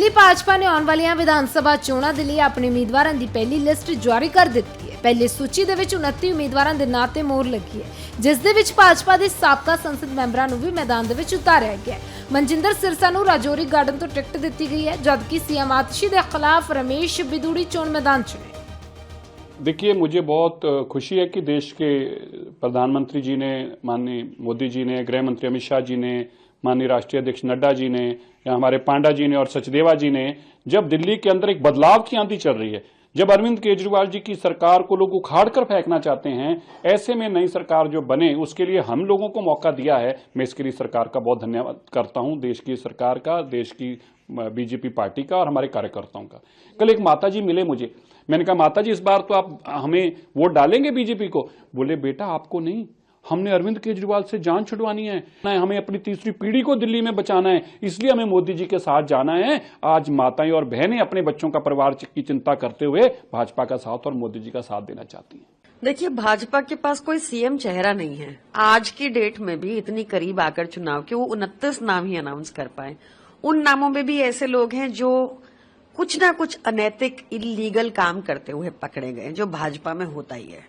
दिल्ली भाजपा ने आने वाली विधान सभा चोणां दे लई अपने उम्मीदवारों की पहली लिस्ट जारी कर दी है। पहली सूची दे विच 29 उम्मीदवारों के नां ते मोहर लगी है, जिस दे विच भाजपा के साबका संसद मैंबरां नूं भी मैदान दे विच उतारिया गया है। मनजिंदर सिरसा नूं राजौरी गार्डन तो टिकट दी गई है, जबकि सीएम आतिशी के खिलाफ रमेश बिदूड़ी चोण मैदान च ने। देखिए, मुझे बहुत खुशी है कि देश के प्रधानमंत्री जी ने, माननीय मोदी जी ने, गृह मंत्री अमित शाह जी ने, माननीय राष्ट्रीय अध्यक्ष नड्डा जी ने, या हमारे पांडा जी ने और सचदेवा जी ने, जब दिल्ली के अंदर एक बदलाव की आंधी चल रही है, जब अरविंद केजरीवाल जी की सरकार को लोग उखाड़ कर फेंकना चाहते हैं, ऐसे में नई सरकार जो बने उसके लिए हम लोगों को मौका दिया है। मैं इसके लिए सरकार का बहुत धन्यवाद करता हूं, देश की सरकार का, देश की बीजेपी पार्टी का और हमारे कार्यकर्ताओं का। कल एक माता जी मिले मुझे, मैंने कहा माता जी इस बार तो आप हमें वोट डालेंगे बीजेपी को? बोले बेटा आपको नहीं, हमने अरविंद केजरीवाल से जान छुड़वानी है, हमें अपनी तीसरी पीढ़ी को दिल्ली में बचाना है, इसलिए हमें मोदी जी के साथ जाना है। आज माताएं और बहनें अपने बच्चों का, परिवार की चिंता करते हुए भाजपा का साथ और मोदी जी का साथ देना चाहती हैं। देखिए, भाजपा के पास कोई सीएम चेहरा नहीं है। आज की डेट में भी इतनी करीब आकर चुनाव के वो 29 नाम ही अनाउंस कर पाए। उन नामों में भी ऐसे लोग हैं जो कुछ ना कुछ अनैतिक, इलीगल काम करते हुए पकड़े गए, जो भाजपा में होता ही है।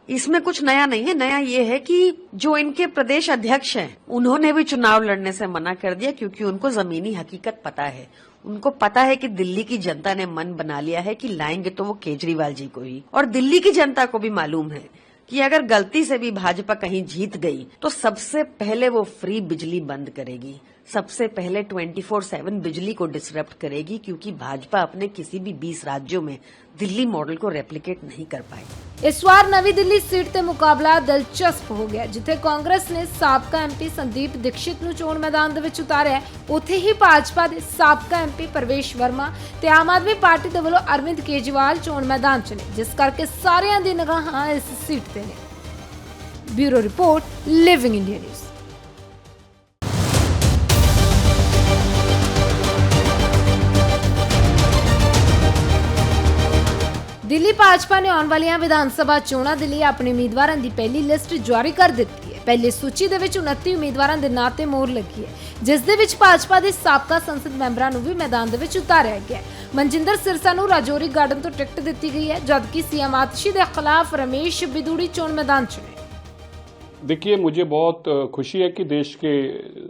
इसमें कुछ नया नहीं है। नया ये है कि जो इनके प्रदेश अध्यक्ष हैं, उन्होंने भी चुनाव लड़ने से मना कर दिया, क्योंकि उनको जमीनी हकीकत पता है। उनको पता है कि दिल्ली की जनता ने मन बना लिया है कि लाएंगे तो वो केजरीवाल जी को ही, और दिल्ली की जनता को भी मालूम है कि अगर गलती से भी भाजपा कहीं जीत गई तो सबसे पहले वो फ्री बिजली बंद करेगी, सबसे पहले 24/7 बिजली को डिसरप्ट करेगी, क्योंकि भाजपा अपने किसी भी 20 राज्यों में दिल्ली मॉडल को रेप्लिकेट नहीं कर पाई। इस बार नवी दिल्ली सीट ते मुकाबला दिलचस्प हो गया, जिथे कांग्रेस ने साबका एमपी संदीप दीक्षित नूं चोण मैदान दे विच उतारिया, उत्थे ही भाजपा दे साबका एमपी परवेश वर्मा ते आम आदमी पार्टी दे वल्लों अरविंद केजरीवाल चोण मैदान च ने, जिस करके सारियां दी निगाहां इस सीट ते ने। Bureau report, living India news. Delhi Bhajpa ने आने वाली विधान सभा चोणां दे लई अपने उम्मीदवारों की पहली लिस्ट जारी कर दी है। पहली सूची दे विच 29 उम्मीदवारों के नां ते मोहर लगी है, जिस दे विच भाजपा के साबका संसद मैंबरां नूं भी मैदान दे विच उतारिया गया है। मनजिंदर सिरसा नूं राजौरी गार्डन तो टिकट दी गई है, जबकि सीएम आतिशी के खिलाफ रमेश बिदूड़ी चोण मैदान च ने। देखिए, मुझे बहुत खुशी है कि देश के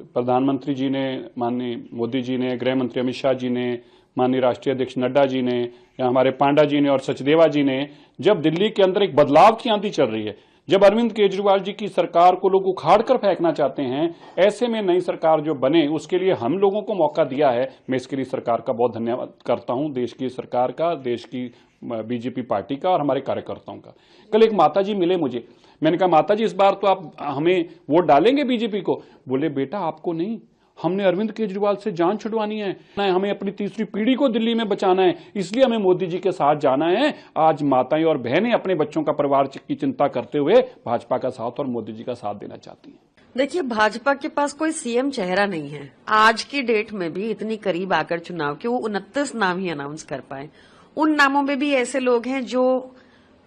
प्रधानमंत्री जी ने, माननीय मोदी जी ने, गृह मंत्री अमित शाह जी ने, माननीय राष्ट्रीय अध्यक्ष नड्डा जी ने, या हमारे पांडा जी ने और सचदेवा जी ने, जब दिल्ली के अंदर एक बदलाव की आंधी चल रही है, जब अरविंद केजरीवाल जी की सरकार को लोग उखाड़ कर फेंकना चाहते हैं, ऐसे में नई सरकार जो बने उसके लिए हम लोगों को मौका दिया है। मैं इसके लिए सरकार का बहुत धन्यवाद करता हूं, देश की सरकार का, देश की बीजेपी पार्टी का और हमारे कार्यकर्ताओं का। कल एक माता जी मिले मुझे, मैंने कहा माता जी इस बार तो आप हमें वोट डालेंगे बीजेपी को? बोले बेटा आपको नहीं, हमने अरविंद केजरीवाल से जान छुड़वानी है, हमें अपनी तीसरी पीढ़ी को दिल्ली में बचाना है, इसलिए हमें मोदी जी के साथ जाना है। आज माताएं और बहनें अपने बच्चों का, परिवार की चिंता करते हुए भाजपा का साथ और मोदी जी का साथ देना चाहती हैं। देखिए, भाजपा के पास कोई सीएम चेहरा नहीं है। आज की डेट में भी इतनी करीब आकर चुनाव के वो 29 नाम ही अनाउंस कर पाए। उन नामों में भी ऐसे लोग हैं जो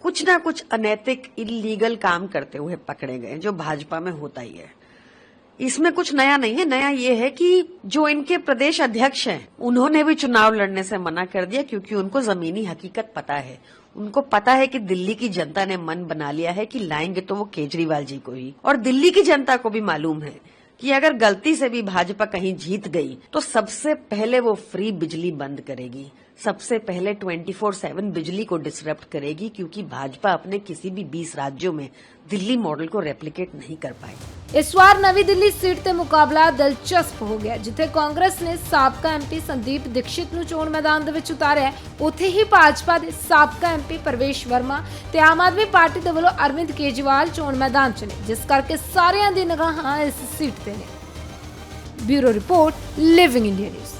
कुछ ना कुछ अनैतिक, इलीगल काम करते हुए पकड़े गए, जो भाजपा में होता ही है। इसमें कुछ नया नहीं है। नया ये है कि जो इनके प्रदेश अध्यक्ष हैं, उन्होंने भी चुनाव लड़ने से मना कर दिया, क्योंकि उनको जमीनी हकीकत पता है। उनको पता है कि दिल्ली की जनता ने मन बना लिया है कि लाएंगे तो वो केजरीवाल जी को ही, और दिल्ली की जनता को भी मालूम है कि अगर गलती से भी भाजपा कहीं जीत गई तो सबसे पहले वो फ्री बिजली बंद करेगी, सबसे पहले 24/7 बिजली को डिसरप्ट करेगी, क्योंकि भाजपा अपने किसी भी 20 राज्यों में दिल्ली मॉडल को रेप्लिकेट नहीं कर पाई। इस बार नवी दिल्ली सीट ते मुकाबला दिलचस्प हो गया, जिथे कांग्रेस ने साबका एमपी संदीप दीक्षित नूं चोण मैदान दे विच उतारिया, उत्थे ही भाजपा के साबका एमपी परवेश वर्मा ते आम आदमी पार्टी दे वल्लों अरविंद केजरीवाल चोण मैदान च ने, जिस करके सारियां दी निगाहां इस सीट ते ने। Bureau report, living India news.